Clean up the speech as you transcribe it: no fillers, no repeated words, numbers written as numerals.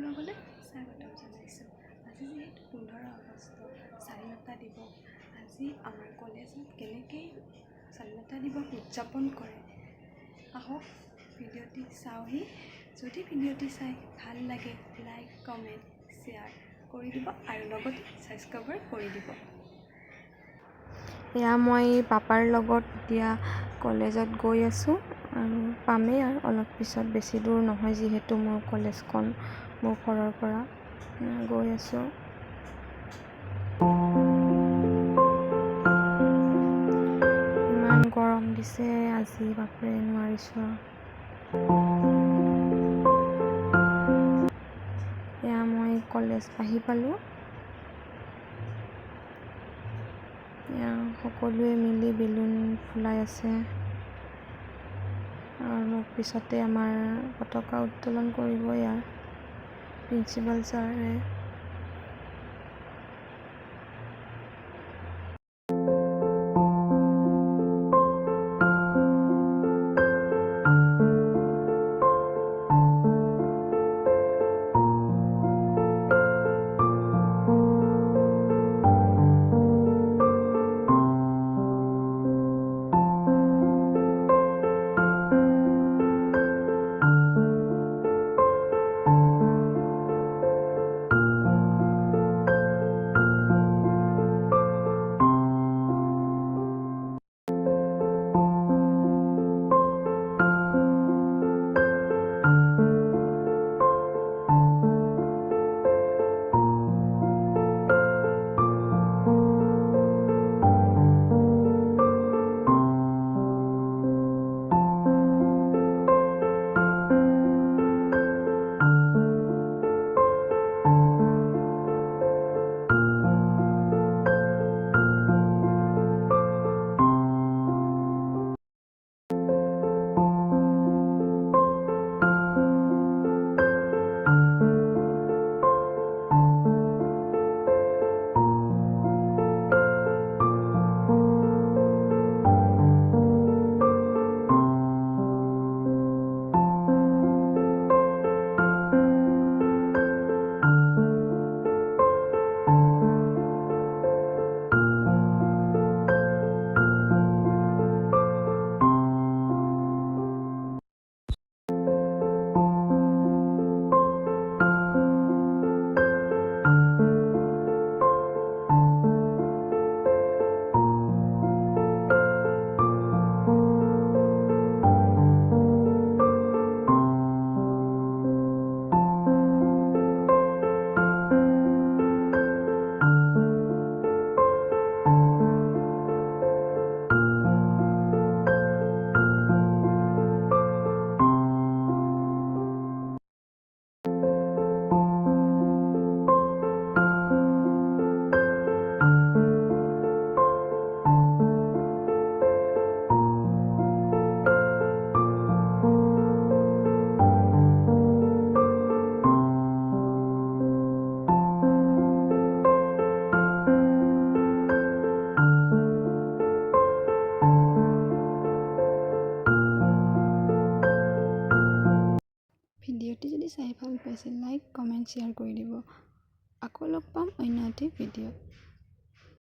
সকলোলৈ স্বাগতম জনাইছোঁ। আজি যিহেতু 15 আগষ্ট স্বাধীনতা দিৱস, আজি আমাৰ কলেজত কেনেকৈ স্বাধীনতা দিৱস উদযাপন কৰে আহক ভিডিঅ'টি চাওঁহি। যদি ভিডিঅ'টি চাই ভাল লাগে লাইক কমেণ্ট শ্বেয়াৰ কৰি দিব আৰু লগতে ছাবস্ক্ৰাইব কৰি দিব। এয়া মই পাপাৰ লগত এতিয়া কলেজত গৈ আছোঁ আৰু পামেই আৰু অলপ পিছত, বেছি দূৰ নহয় যিহেতু মোৰ কলেজখন মোৰ ঘৰৰ পৰা। গৈ আছোঁ। ইমান গৰম দিছে আজি, বাপৰে নোৱাৰিছোঁ। এয়া মই কলেজ আহি পালোঁ। এয়া সকলোৱে মিলি বেলুন ফুলাই আছে আৰু পিছতে আমাৰ পতাকা উত্তোলন কৰিব ইয়াৰ প্ৰিন্সিপাল ছাৰে। ভিডিঅ'টি যদি চাই ভাল পাইছে লাইক কমেণ্ট শ্বেয়াৰ কৰি দিব। আকৌ লগ পাম অন্য এটি ভিডিঅ'ত।